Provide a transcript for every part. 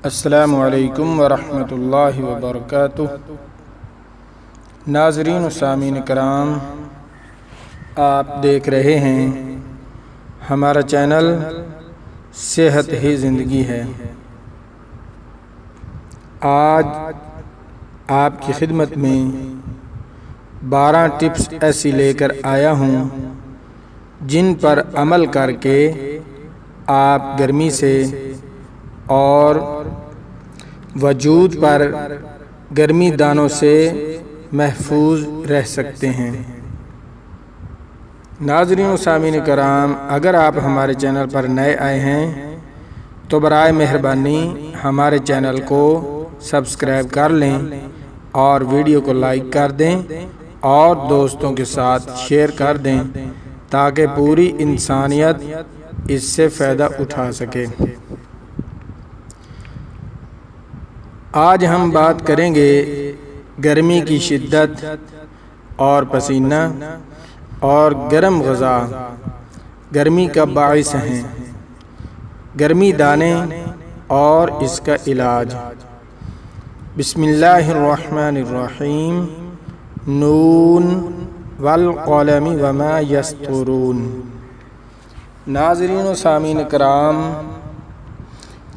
السلام علیکم ورحمۃ اللہ وبرکاتہ۔ ناظرین و سامعین کرام، آپ دیکھ رہے ہیں ہمارا چینل صحت ہی زندگی ہے۔ آج آپ کی خدمت میں 12 ٹپس ایسی لے کر آیا ہوں جن پر عمل کر کے آپ گرمی سے اور وجود پر گرمی دانوں سے محفوظ رہ سکتے ہیں۔ ناظرین و سامعین کرام، اگر آپ ہمارے چینل پر نئے آئے ہیں تو برائے مہربانی ہمارے چینل کو سبسکرائب کر لیں اور ویڈیو کو لائک کر دیں اور دوستوں کے ساتھ شیئر کر دیں تاکہ پوری انسانیت اس سے فائدہ اٹھا سکے۔ آج ہم بات کریں گے گرمی کی شدت اور پسینہ اور گرم غذا گرمی کا باعث ہیں، گرمی دانے اور اس کا علاج۔ بسم اللہ الرحمن الرحیم۔ نون والقلم وما یسطرون۔ ناظرین و سامعین کرام،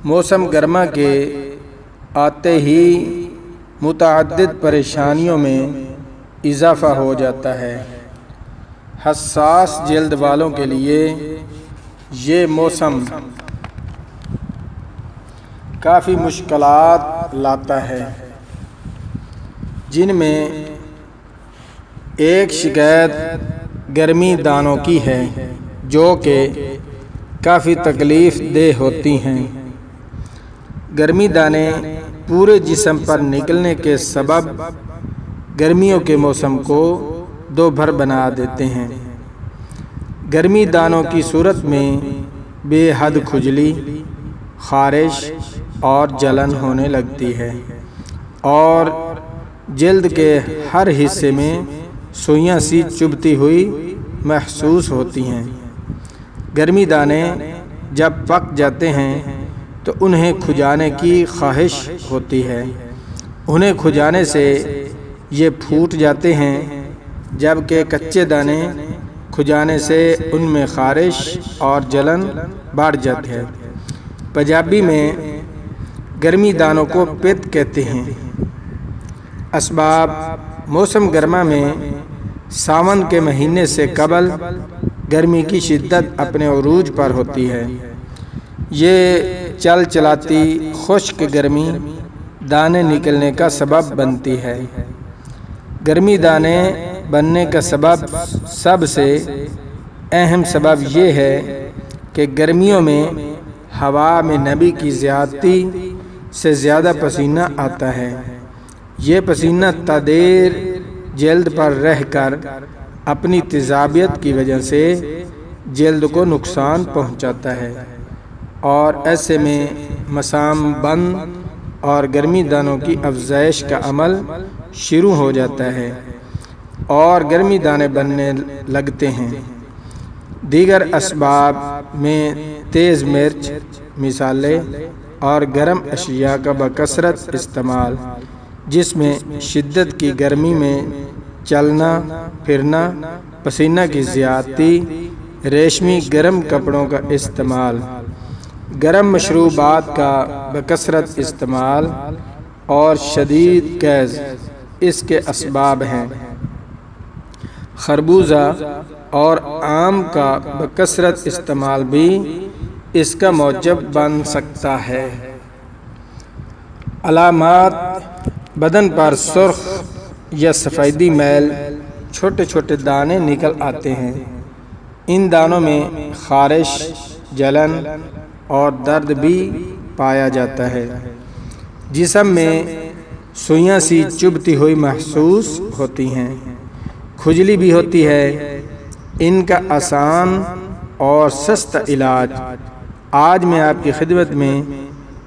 موسم گرما کے آتے ہی متعدد پریشانیوں میں اضافہ ہو جاتا ہے۔ حساس جلد والوں کے لیے یہ موسم کافی مشکلات لاتا ہے، جن میں ایک شکایت گرمی دانوں کی ہے جو کہ کافی تکلیف دہ ہوتی ہیں۔ گرمی دانے پورے جسم پر نکلنے کے سبب گرمیوں کے موسم کو دوبھر بنا دیتے ہیں۔ گرمی دانوں کی صورت میں بے حد کھجلی، خارش اور جلن ہونے لگتی ہے اور جلد کے ہر حصے میں سوئیاں سی چبھتی ہوئی محسوس ہوتی ہیں۔ گرمی دانے جب پک جاتے ہیں تو انہیں کھجانے کی خواہش ہوتی ہے۔ انہیں کھجانے سے یہ پھوٹ جاتے ہیں، جبکہ کچے دانے کھجانے سے ان میں خارش اور جلن بڑھ جاتی ہے۔ پنجابی میں گرمی دانوں کو پت کہتے ہیں۔ اسباب: موسم گرما میں ساون کے مہینے سے قبل گرمی کی شدت اپنے عروج پر ہوتی ہے۔ یہ چل چلاتی خشک گرمی دانے نکلنے کا سبب بنتی ہے۔ گرمی دانے بننے کا سب سے اہم سبب یہ ہے کہ گرمیوں میں ہوا میں نمی کی زیادتی سے زیادہ پسینہ آتا ہے۔ یہ پسینہ تدیر جلد پر رہ کر اپنی تیزابیت کی وجہ سے جلد کو نقصان پہنچاتا ہے اور ایسے میں مسام بند اور گرمی دانوں کی افزائش کا عمل شروع ہو جاتا ہے اور گرمی دانے بننے لگتے ہیں۔ دیگر اسباب میں تیز مرچ، مصالحے اور گرم اشیاء کا بکثرت استعمال، جس میں شدت کی گرمی میں چلنا پھرنا، پسینہ کی زیادتی، ریشمی گرم کپڑوں کا استعمال، گرم مشروبات کا بکثرت استعمال اور شدید قیظ اس کے اسباب ہیں۔ خربوزہ اور آم کا بکثرت استعمال بھی اس کا موجب بن سکتا ہے۔ علامات: بدن پر سرخ یا سفیدی میل، چھوٹے چھوٹے دانے نکل آتے ہیں۔ ان دانوں میں خارش، جلن اور درد بھی پایا جاتا ہے۔ جسم میں سوئیاں سی چبھتی ہوئی محسوس ہوتی ہیں۔ کھجلی بھی ہوتی ہے۔ ان کا آسان اور سستا علاج آج میں آپ کی خدمت میں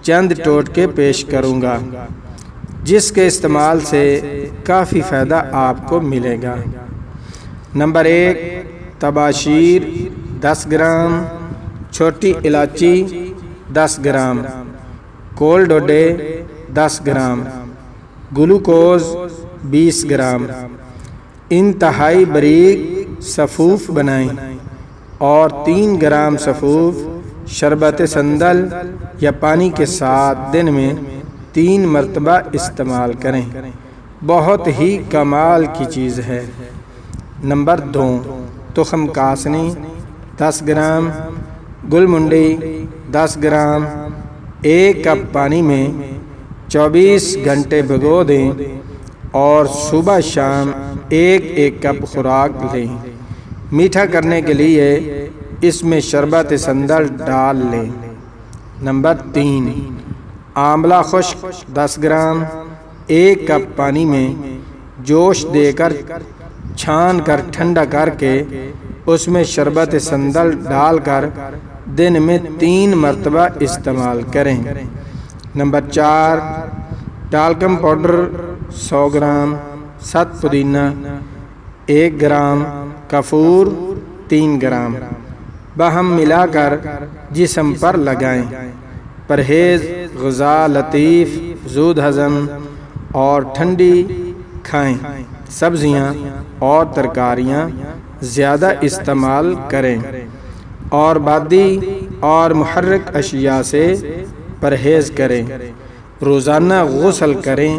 چند ٹوٹکے پیش کروں گا، جس کے استعمال سے کافی فائدہ آپ کو ملے گا۔ نمبر 1، تباشیر 10 گرام، چھوٹی الائچی 10 گرام، کولڈ ڈے 10 گرام، گلوکوز 20 گرام۔ انتہائی باریک صفوف بنائیں اور 3 گرام صفوف شربت سندل یا پانی کے ساتھ دن میں 3 مرتبہ استعمال کریں۔ بہت ہی کمال کی چیز ہے۔ نمبر 2، تخم کاسنی 10 گرام، گل منڈی 10 گرام۔ 1 کپ پانی میں 24 گھنٹے بھگو دیں اور صبح شام 1 کپ خوراک لیں۔ میٹھا کرنے کے لیے اس میں شربت سندل ڈال لیں۔ نمبر 3، آملہ خشک 10 گرام۔ 1 کپ پانی میں جوش دے کر چھان کر ٹھنڈا کر کے اس میں شربت سندل ڈال کر دن میں 3 مرتبہ استعمال کریں۔ نمبر 4، ٹالکم پاؤڈر 100 گرام، ست پودینہ 1 گرام، کافور 3 گرام، باہم ملا کر جسم پر لگائیں۔ پرہیز غذا لطیف، زود ہضم اور ٹھنڈی کھائیں۔ سبزیاں اور ترکاریاں زیادہ استعمال کریں اور بادی اور محرک اشیاء سے پرہیز کریں۔ روزانہ غسل کریں،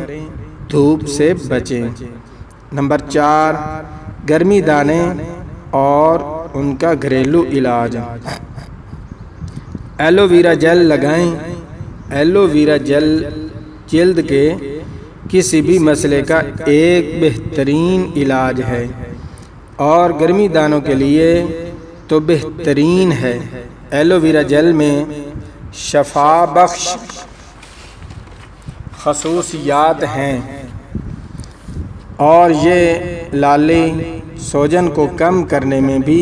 دھوپ سے بچیں۔ نمبر 4، گرمی دانے اور ان کا گھریلو علاج۔ ایلو ویرا جیل لگائیں۔ ایلو ویرا جیل جلد کے کسی بھی مسئلے کا ایک بہترین علاج ہے اور گرمی دانوں کے لیے تو بہترین ہے۔ ایلو ویرا جیل میں شفا بخش خصوصیات ہیں اور یہ لالی سوجن کو کم کرنے میں بھی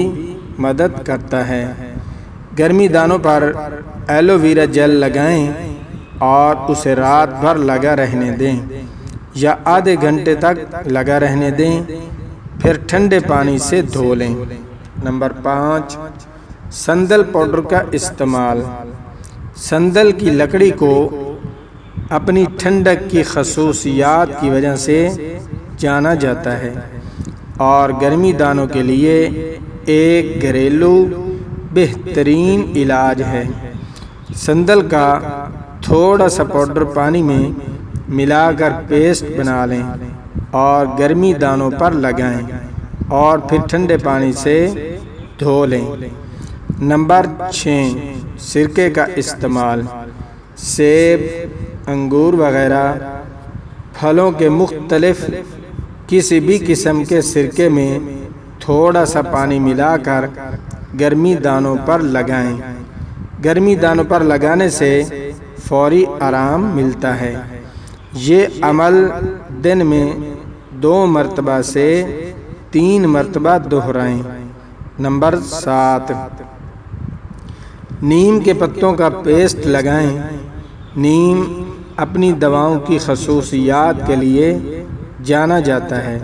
مدد کرتا ہے۔ گرمی دانوں پر ایلو ویرا جیل لگائیں اور اسے رات بھر لگا رہنے دیں یا آدھے گھنٹے تک لگا رہنے دیں، پھر ٹھنڈے پانی سے دھو لیں۔ نمبر 5، سندل پاؤڈر کا استعمال۔ سندل کی لکڑی کو اپنی ٹھنڈک کی خصوصیات کی وجہ سے جانا جاتا ہے اور گرمی دانوں کے لیے ایک گھریلو بہترین علاج ہے۔ سندل کا تھوڑا سا پاؤڈر پانی میں ملا کر پیسٹ بنا لیں اور گرمی دانوں پر لگائیں اور پھر ٹھنڈے پانی سے دھو لیں۔ نمبر 6، سرکے کا استعمال۔ سیب، انگور وغیرہ پھلوں کے مختلف کسی بھی قسم کے سرکے میں تھوڑا سا پانی ملا کر گرمی دانوں پر لگائیں۔ گرمی دانوں پر لگانے سے فوری آرام ملتا ہے۔ یہ عمل دن میں 2 مرتبہ سے 3 مرتبہ دہرائیں۔ نمبر 7، نیم کے پتوں کا پیسٹ لگائیں۔ نیم اپنی دواؤں کی خصوصیات کے لیے جانا جاتا ہے۔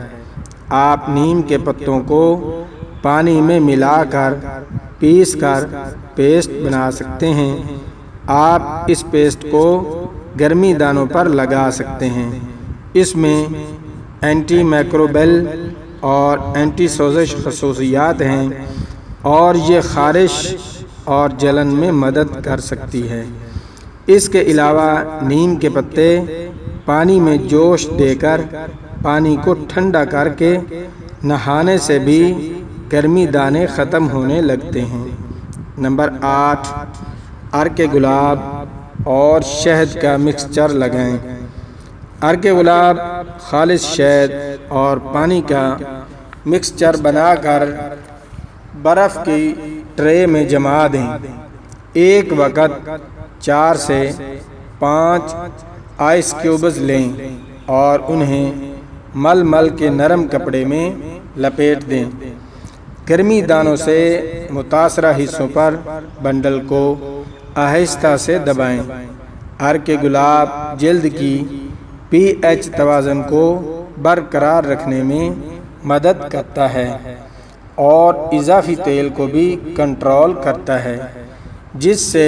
آپ نیم کے پتوں کو پانی میں ملا کر پیس کر پیسٹ بنا سکتے ہیں۔ آپ اس پیسٹ کو گرمی دانوں پر لگا سکتے ہیں۔ اس میں اینٹی مائکروبیل اور اینٹی سوزش خصوصیات ہیں اور یہ خارش اور جلن میں مدد کر سکتی ہے۔ اس کے علاوہ نیم کے پتے پانی میں جوش دے کر پانی کو ٹھنڈا کر کے نہانے سے بھی گرمی دانے ختم ہونے لگتے ہیں۔ نمبر 8، ارک گلاب اور شہد کا مکسچر لگائیں۔ ارک گلاب خالص شہد اور پانی کا مکسچر بنا کر برف کی ٹرے میں جما دیں۔ ایک وقت 4 سے 5 آئس کیوبز لیں اور انہیں مل مل کے نرم کپڑے میں لپیٹ دیں۔ گرمی دانوں سے متاثرہ حصوں پر بنڈل کو آہستہ سے دبائیں۔ ارک گلاب جلد کی پی ایچ توازن کو برقرار رکھنے میں مدد کرتا ہے اور اضافی تیل کو بھی کنٹرول کرتا ہے، جس سے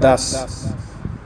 10,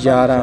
11,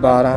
12,